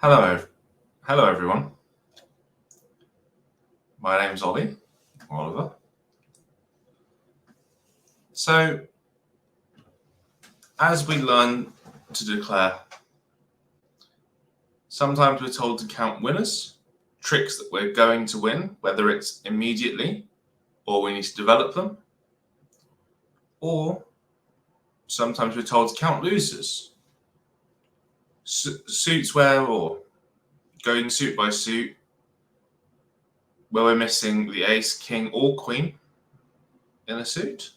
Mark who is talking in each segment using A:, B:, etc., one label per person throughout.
A: Hello everyone. My name's Oliver. So, as we learn to declare, sometimes we're told to count winners, tricks that we're going to win, whether it's immediately or we need to develop them, or sometimes we're told to count losers, suits or going suit by suit, where we're missing the ace, king, or queen in a suit.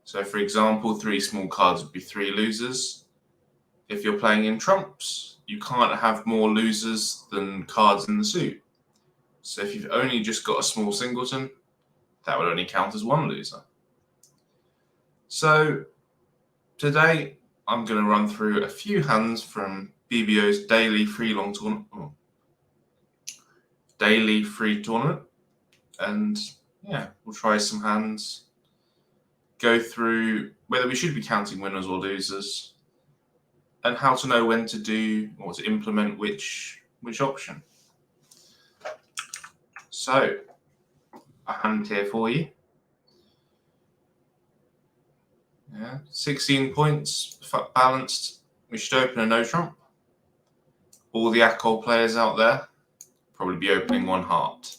A: So, for example, 3 small cards would be 3 losers. If you're playing in trumps, you can't have more losers than cards in the suit. So if you've only just got a small singleton, that would only count as 1 loser. So today I'm going to run through a few hands from BBO's daily free tournament, and we'll try some hands, go through whether we should be counting winners or losers, and how to know when to do or to implement which option. So, a hand here for you. 16 points, balanced. We should open a no trump. All the Accol players out there probably be opening 1 heart.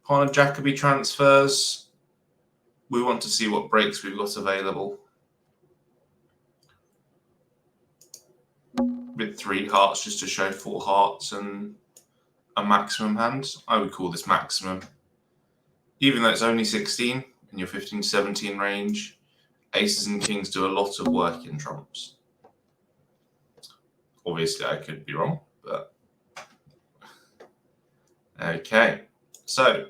A: Upon a Jacoby transfers, we want to see what breaks we've got available. With 3 hearts just to show 4 hearts and a maximum hand. I would call this maximum. Even though it's only 16 in your 15 to 17 range, aces and kings do a lot of work in trumps. Obviously, I could be wrong, but okay. So,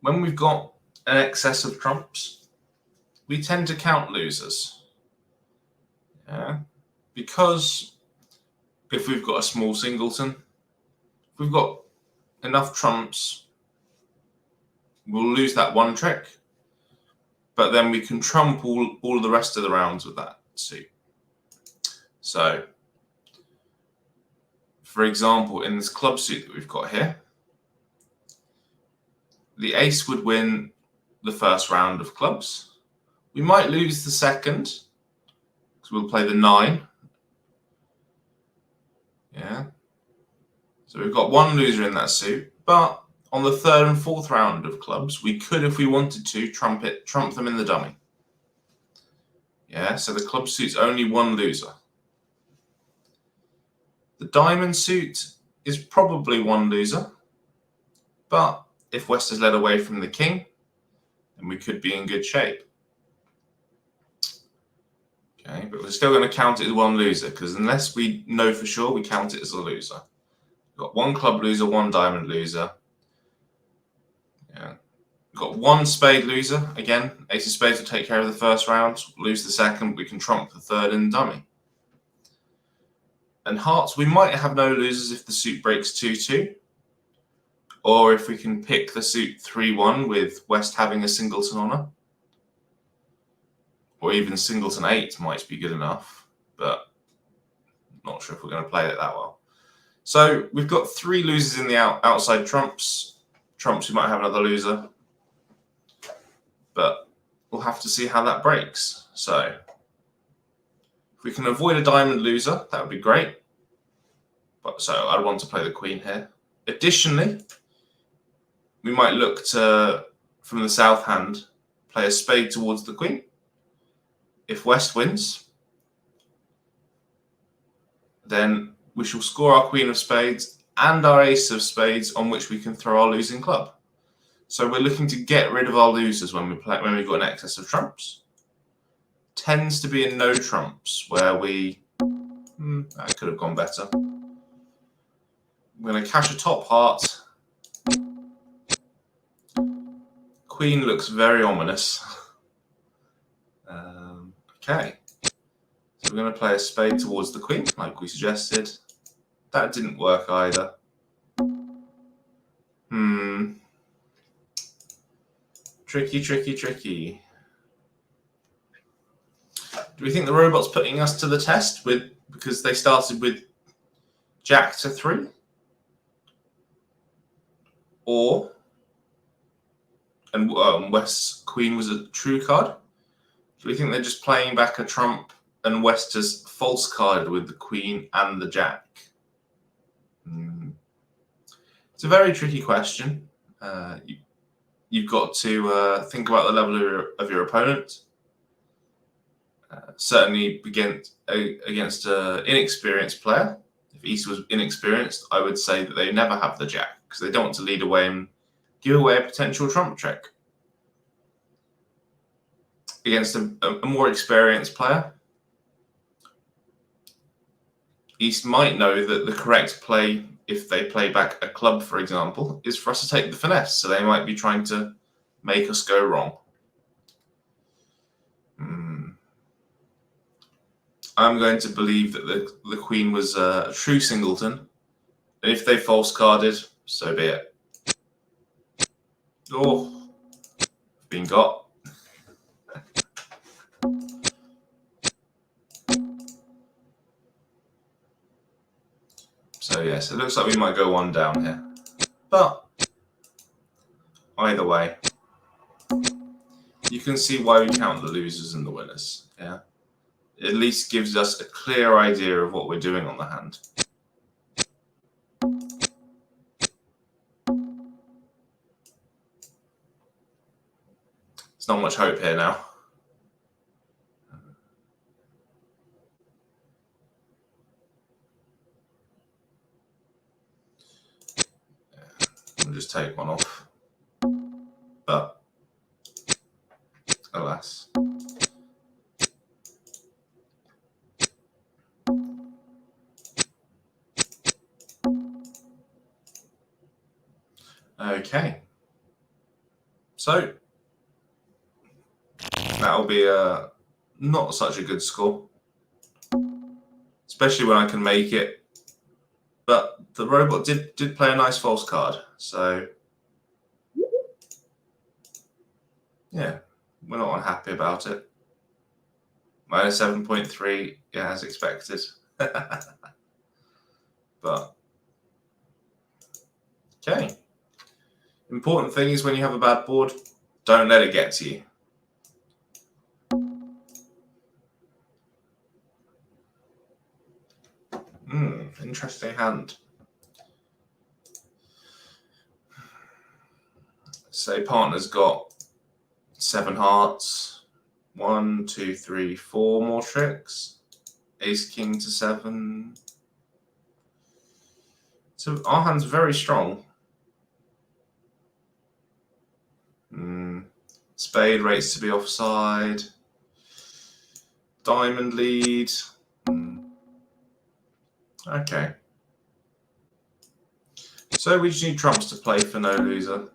A: when we've got an excess of trumps, we tend to count losers. Because if we've got a small singleton, if we've got enough trumps, we'll lose that 1 trick, but then we can trump all of the rest of the rounds with that suit. So, for example, in this club suit that we've got here, the ace would win the first round of clubs. We might lose the second, because we'll play the 9. So we've got 1 loser in that suit, but on the 3rd and 4th round of clubs, we could, if we wanted to, trump them in the dummy. So the club suit's only 1 loser. The diamond suit is probably 1 loser, but if West is led away from the king, then we could be in good shape. Okay, but we're still going to count it as 1 loser, because unless we know for sure, we count it as a loser. We've got 1 club loser, 1 diamond loser. We've got 1 spade loser. Again, ace of spades will take care of the first round. Lose the second, we can trump the 3rd in dummy. And hearts, we might have no losers if the suit breaks 2-2. Or if we can pick the suit 3-1 with West having a singleton honor. Or even singleton 8 might be good enough, but not sure if we're going to play it that well. So we've got 3 losers in the outside trumps. Trumps, we might have another loser, but we'll have to see how that breaks. So if we can avoid a diamond loser, that would be great. But so I'd want to play the queen here. Additionally, we might look to, from the south hand, play a spade towards the queen. If West wins, then we shall score our queen of spades and our ace of spades on which we can throw our losing club. So we're looking to get rid of our losers when we've got an excess of trumps. Tends to be in no trumps where we that could have gone better. We're going to cash a top heart. Queen looks very ominous. Okay. So we're going to play a spade towards the queen, like we suggested. That didn't work either. Tricky. Do Do we think the robot's putting us to the test because they started with Jack to 3? Or, and West's Queen was a true card? Do we think they're just playing back a trump and West has false carded with the Queen and the Jack? It's a very tricky question. You've got to think about the level of your opponent. Certainly against an inexperienced player. If East was inexperienced, I would say that they never have the Jack because they don't want to lead away and give away a potential trump trick. Against a more experienced player, East might know that the correct play, if they play back a club, for example, is for us to take the finesse. So they might be trying to make us go wrong. I'm going to believe that the Queen was a true singleton. And if they false carded, so be it. Oh, been got. So yes, it looks like we might go one down here. But either way, you can see why we count the losers and the winners. Yeah, it at least gives us a clear idea of what we're doing on the hand. There's not much hope here now. I'll just take one off. But alas. Okay. So that'll be not such a good score. Especially when I can make it. But the robot did play a nice false card. So yeah, we're not unhappy about it. Minus 7.3, yeah, as expected. But okay. Important thing is when you have a bad board, don't let it get to you. Interesting hand. Say partner's got 7 hearts, 1, 2, 3, 4 more tricks, ace king to 7. So our hand's very strong. Spade rates to be offside. Diamond lead. Okay. So we just need trumps to play for no loser.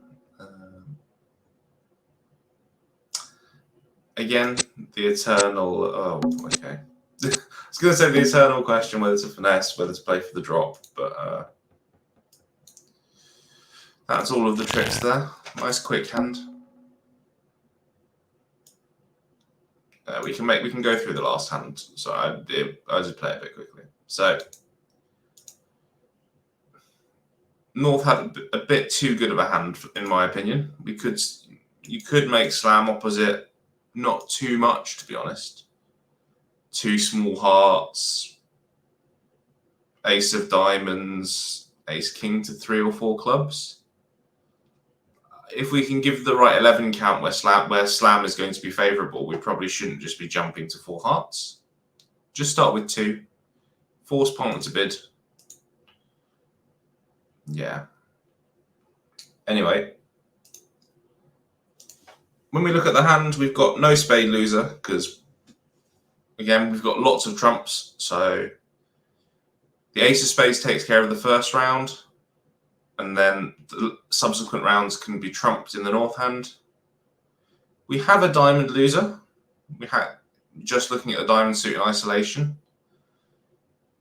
A: Again, the eternal. Oh, okay. I was going to say the eternal question whether to finesse, whether to play for the drop, but that's all of the tricks there. Nice quick hand. We can go through the last hand. So I did play a bit quickly. So North had a bit too good of a hand, in my opinion. You could make slam opposite. Not too much, to be honest. 2 small hearts, ace of diamonds, ace king to 3 or 4 clubs. If we can give the right 11 count where slam is going to be favourable, we probably shouldn't just be jumping to 4 hearts. Just start with 2. Force partner to bid. Yeah. Anyway. When we look at the hand, we've got no spade loser because, again, we've got lots of trumps. So the ace of spades takes care of the first round, and then the subsequent rounds can be trumped in the north hand. We have a diamond loser. We had just looking at the diamond suit in isolation.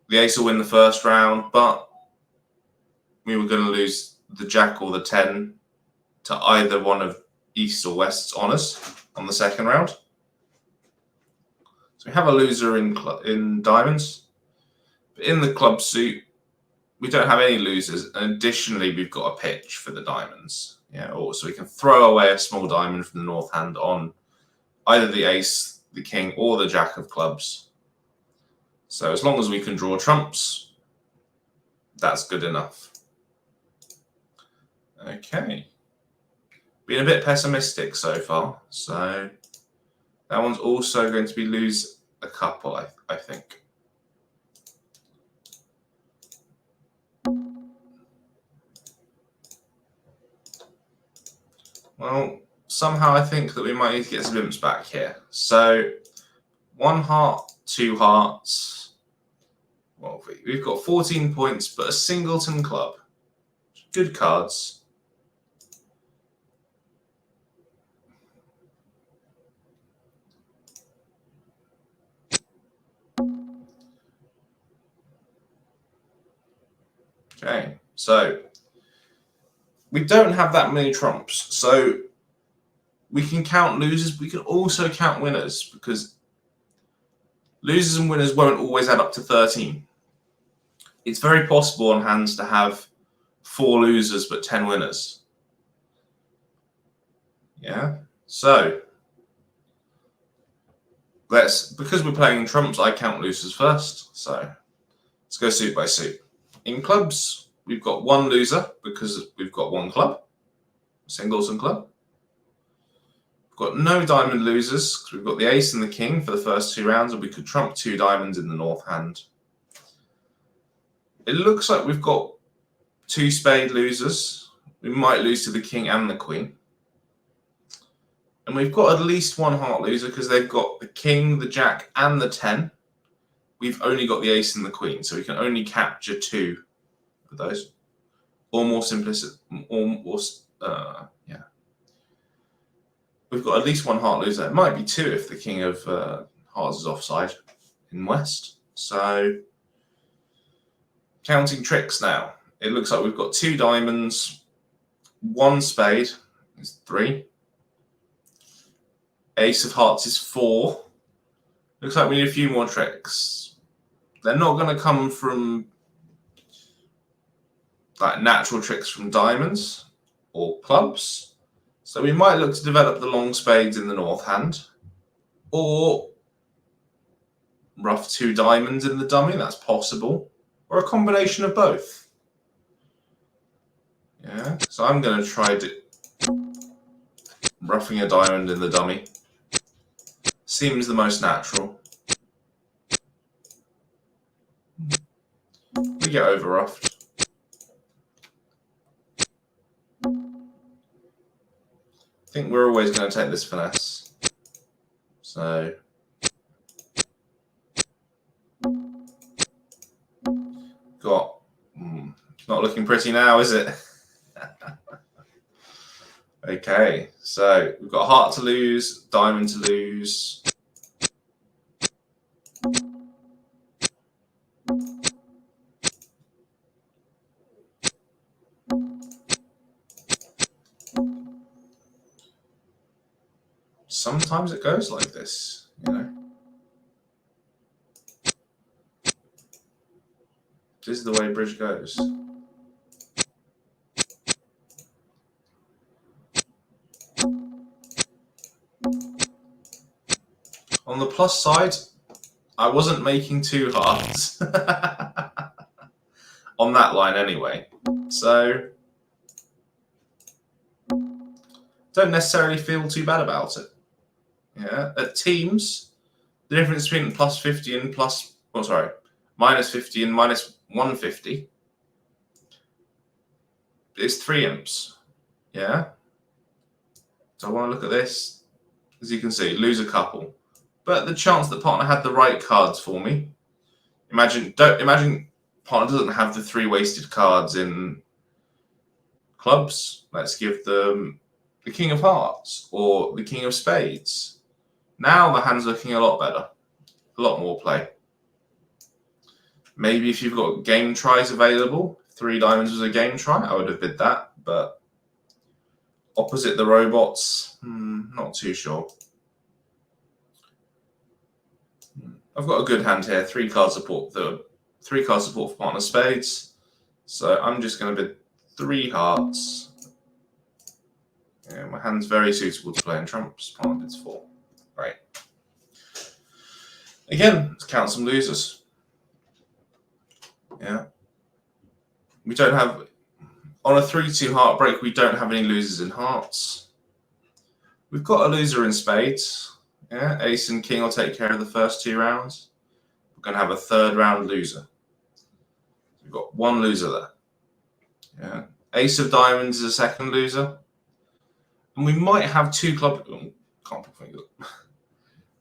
A: The ace will win the first round, but we were going to lose the jack or the 10 to either one of East or West's honours on the second round. So We have a loser in diamonds. But in the club suit, we don't have any losers. And additionally, we've got a pitch for the diamonds. Yeah, so we can throw away a small diamond from the north hand on either the ace, the king, or the jack of clubs. So as long as we can draw trumps, that's good enough. Okay. Been a bit pessimistic so far, so that one's also going to be lose a couple, I think. Well, somehow I think that we might need to get some imps back here. So 1 heart, 2 hearts. Well, we've got 14 points, but a singleton club. Good cards. Okay, so we don't have that many trumps. So we can count losers. We can also count winners because losers and winners won't always add up to 13. It's very possible on hands to have 4 losers but 10 winners. Yeah, so because we're playing trumps, I count losers first. So let's go suit by suit. In clubs, we've got 1 loser because we've got 1 club, singles and club. We've got no diamond losers because we've got the ace and the king for the first 2 rounds, and we could trump 2 diamonds in the north hand. It looks like we've got 2 spade losers. We might lose to the king and the queen. And we've got at least 1 heart loser because they've got the king, the jack, and the 10. We've only got the ace and the queen, so we can only capture 2 of those. Or more simplistic, yeah. We've got at least 1 heart loser. It might be 2 if the king of hearts is offside in west. So counting tricks now. It looks like we've got 2 diamonds, 1 spade is 3. Ace of hearts is 4. Looks like we need a few more tricks. They're not going to come from like natural tricks from diamonds or clubs. So we might look to develop the long spades in the north hand, or rough 2 diamonds in the dummy. That's possible, or a combination of both. Yeah. So I'm going to try roughing a diamond in the dummy. Seems the most natural. We get over roughed. I think we're always going to take this finesse. So it's not looking pretty now, is it? Okay, so we've got heart to lose, diamond to lose. Sometimes it goes like this, you know. This is the way bridge goes. On the plus side, I wasn't making 2 hearts on that line anyway. So don't necessarily feel too bad about it. Yeah, at teams, the difference between plus 50 and minus 50 and minus 150 is 3 imps. Yeah. So I want to look at this. As you can see, lose a couple. But the chance that partner had the right cards for me. Imagine partner doesn't have the 3 wasted cards in clubs. Let's give them the king of hearts or the king of spades. Now the hand's looking a lot better. A lot more play. Maybe if you've got game tries available, 3 diamonds was a game try, I would have bid that. But opposite the robots, not too sure. I've got a good hand here. 3 card support. The 3 card support for partner spades. So I'm just going to bid 3 hearts. Yeah, my hand's very suitable to play in trumps. Partner bids 4. Right. Again, let's count some losers. Yeah. We don't have, on a 3-2 heart break, we don't have any losers in hearts. We've got a loser in spades. Yeah, ace and king will take care of the first 2 rounds. We're going to have a 3rd round loser. We've got 1 loser there. Yeah. Ace of diamonds is a 2nd loser. And we might have 2 club. Can't put fingers up.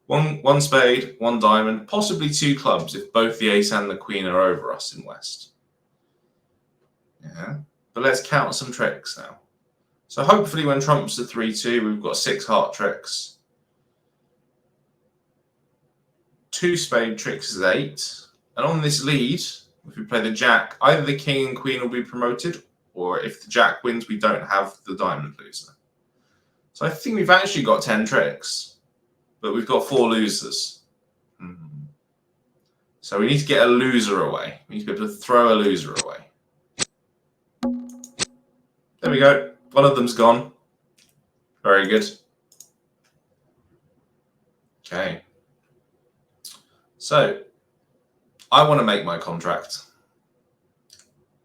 A: One spade, 1 diamond, possibly 2 clubs if both the ace and the queen are over us in West. Yeah. But let's count some tricks now. So hopefully when trumps are 3-2, we've got 6 heart tricks. 2 spade tricks is 8. And on this lead, if we play the jack, either the king and queen will be promoted, or if the jack wins, we don't have the diamond loser. So I think we've actually got 10 tricks, but we've got 4 losers. So we need to get a loser away. We need to be able to throw a loser away. There we go. One of them's gone. Very good. Okay. So I want to make my contract.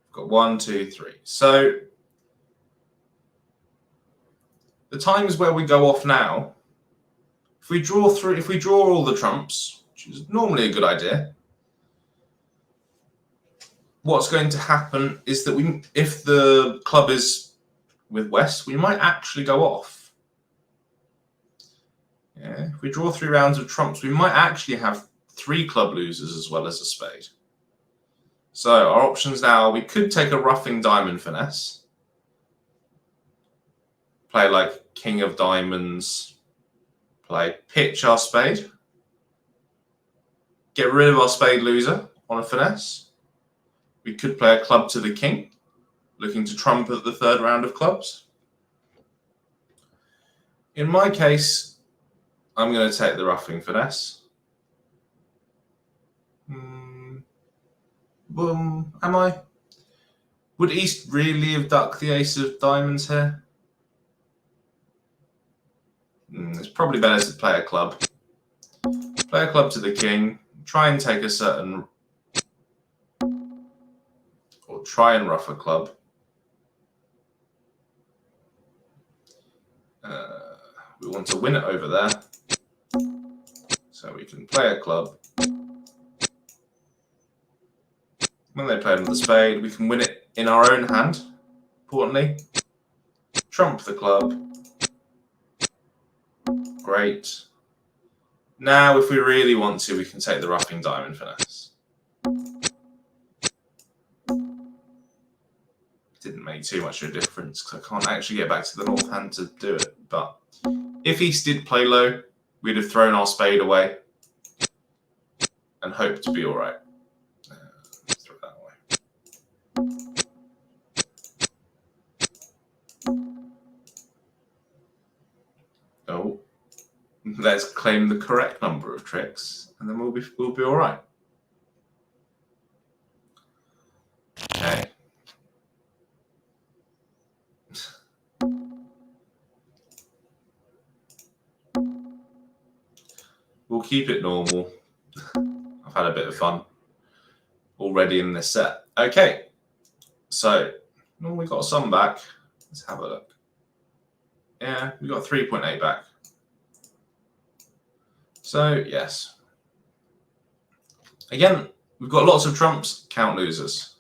A: I've got 1, 2, 3. So the times where we go off now, if we draw all the trumps, which is normally a good idea, what's going to happen is that if the club is with West, we might actually go off. Yeah, if we draw 3 rounds of trumps, we might actually have 3 club losers as well as a spade. So our options now, we could take a roughing diamond finesse. Play like king of diamonds. Play pitch our spade. Get rid of our spade loser on a finesse. We could play a club to the king, looking to trump at the 3rd round of clubs. In my case, I'm going to take the roughing finesse. Boom. Am I? Would East really have ducked the ace of diamonds here? It's probably better to play a club. Play a club to the king. Try and take a certain... or try and rough a club. We want to win it over there. So we can play a club. When they play another spade, we can win it in our own hand, importantly. Trump the club. Great. Now, if we really want to, we can take the roughing diamond finesse. Didn't make too much of a difference because I can't actually get back to the north hand to do it. But if East did play low, we'd have thrown our spade away and hoped to be all right. Let's throw that away. Oh, let's claim the correct number of tricks, and then we'll be all right. Okay. We'll keep it normal. I've had a bit of fun already in this set. Okay, so we got some back. Let's have a look. Yeah, we got 3.8 back. So yes. Again, we've got lots of trumps, count losers.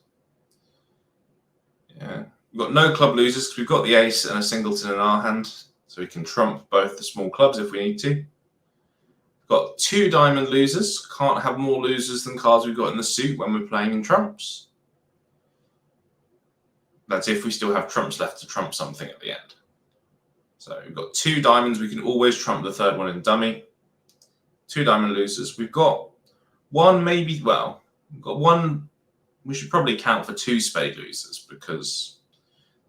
A: Yeah, we've got no club losers because we've got the ace and a singleton in our hand, so we can trump both the small clubs if we need to. Got 2 diamond losers. Can't have more losers than cards we've got in the suit when we're playing in trumps. That's if we still have trumps left to trump something at the end. So we've got 2 diamonds. We can always trump the 3rd one in dummy. 2 diamond losers. We've got 1, maybe, well, we've got 1. We should probably count for 2 spade losers because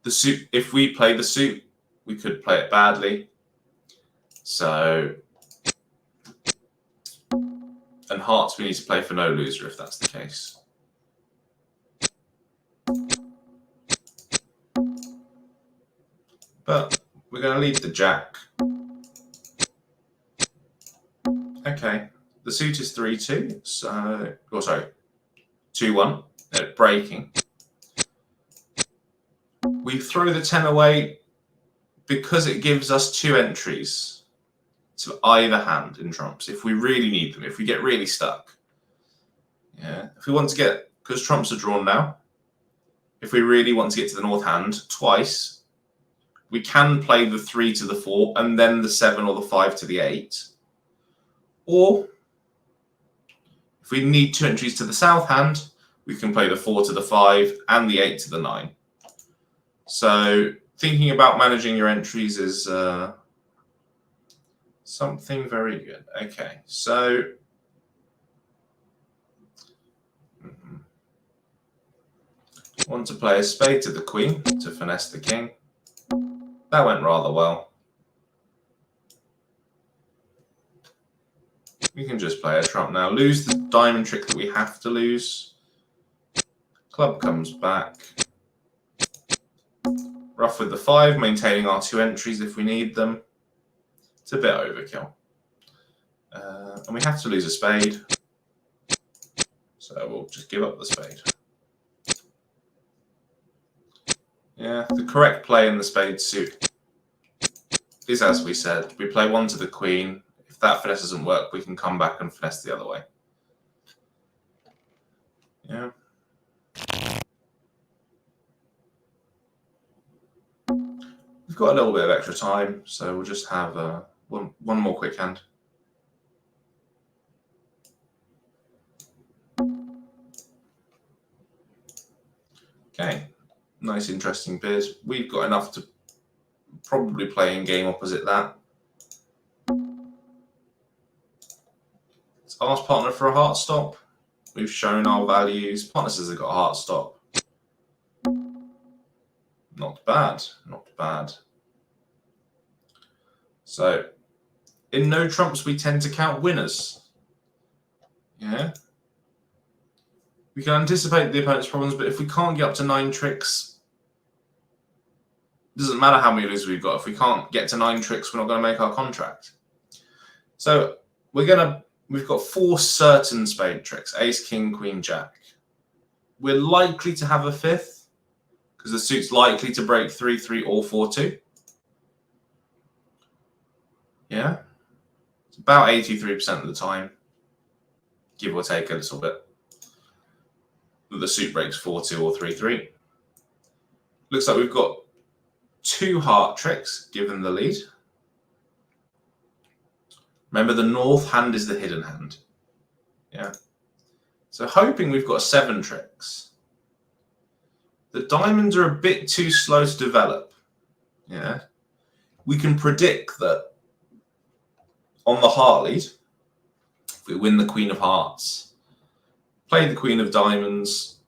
A: the suit, if we play the suit, we could play it badly. So And hearts we need to play for no loser if that's the case. But we're going to leave the jack. Okay, the suit is 3-2, so, oh sorry, 2-1, breaking. We throw the 10 away because it gives us 2 entries to either hand in trumps if we really need them, if we get really stuck. Yeah, if we want to get, because trumps are drawn now, if we really want to get to the north hand twice, we can play the 3 to the 4 and then the 7 or the 5 to the 8. Or if we need 2 entries to the south hand, we can play the 4 to the 5 and the 8 to the 9. So thinking about managing your entries is something very good. Okay, so want to play a spade to the queen to finesse the king. That went rather well. We can just play a trump now. Lose the diamond trick that we have to lose. Club comes back. Ruff with the 5, maintaining our 2 entries if we need them. It's a bit overkill. And we have to lose a spade. So we'll just give up the spade. Yeah, the correct play in the spade suit is, as we said, we play 1 to the queen. If that finesse doesn't work, we can come back and finesse the other way. Yeah. We've got a little bit of extra time, so we'll just have one more quick hand. Okay, nice interesting pairs. We've got enough to probably play in game opposite that. Let's ask partner for a heart stop. We've shown our values. Partner says they've got a heart stop. Not bad, not bad. So, in no trumps, we tend to count winners. Yeah. We can anticipate the opponent's problems, but if we can't get up to 9 tricks, it doesn't matter how many losers we've got. If we can't get to 9 tricks, we're not going to make our contract. So, we've got 4 certain spade tricks: ace, king, queen, jack. We're likely to have a 5th, because the suit's likely to break 3-3 or 4-2. Yeah. It's about 83% of the time, give or take a little bit, that the suit breaks 4-2 or 3-3. Looks like we've got 2 heart tricks given the lead. Remember, the north hand is the hidden hand. Yeah. So hoping we've got 7 tricks. The diamonds are a bit too slow to develop. Yeah. We can predict that on the heart lead, if we win the queen of hearts, play the queen of diamonds,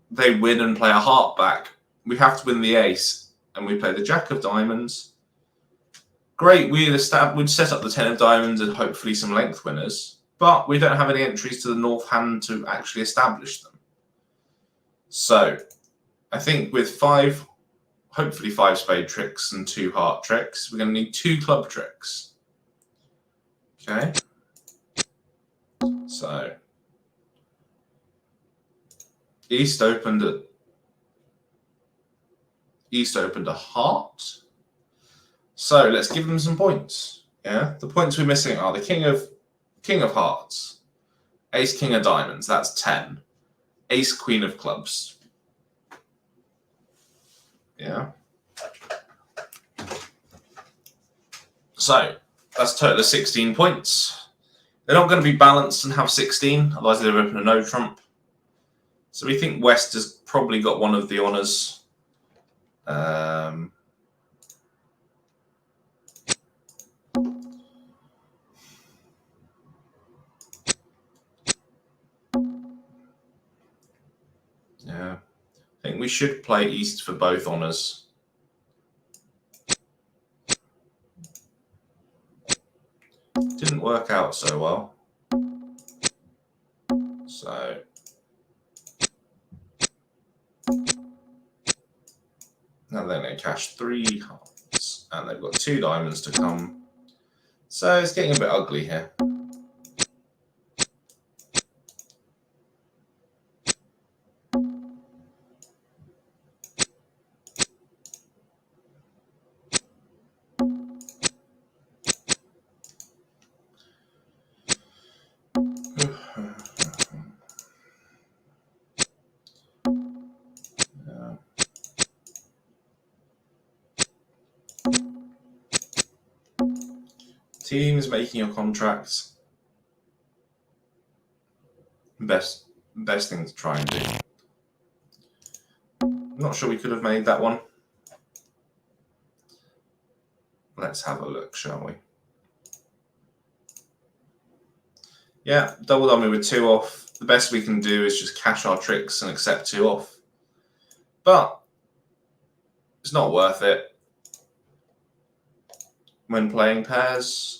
A: they win and play a heart back, we have to win the ace, and we play the jack of diamonds. Great, we'd set up the 10 of diamonds and hopefully some length winners, but we don't have any entries to the north hand to actually establish them. So, I think with 5, hopefully 5 spade tricks and 2 heart tricks, we're going to need 2 club tricks. Okay. So, East opened a heart. So let's give them some points. Yeah, the points we're missing are the king of hearts, ace, king of diamonds. That's 10. Ace, queen of clubs. Yeah. So that's a total of 16 points. They're not going to be balanced and have 16, otherwise they'd open a no trump. So we think West has probably got one of the honours. Yeah, I think we should play East for both honours. Didn't work out so well. So now then they cash 3 hearts, and they've got 2 diamonds to come. So it's getting a bit ugly here. Teams making your contracts. Best thing to try and do. Not sure we could have made that one. Let's have a look, shall we? Yeah, double dummy with 2 off. The best we can do is just cash our tricks and accept 2 off. But it's not worth it. When playing pairs,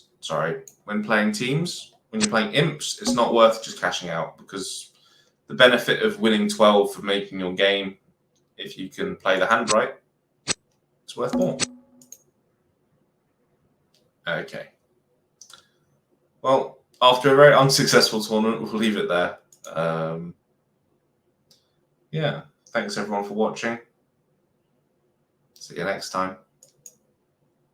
A: when playing teams, when you're playing imps, it's not worth just cashing out, because the benefit of winning 12 for making your game, if you can play the hand right, it's worth more. Okay. Well, after a very unsuccessful tournament, we'll leave it there. Yeah, thanks everyone for watching. See you next time.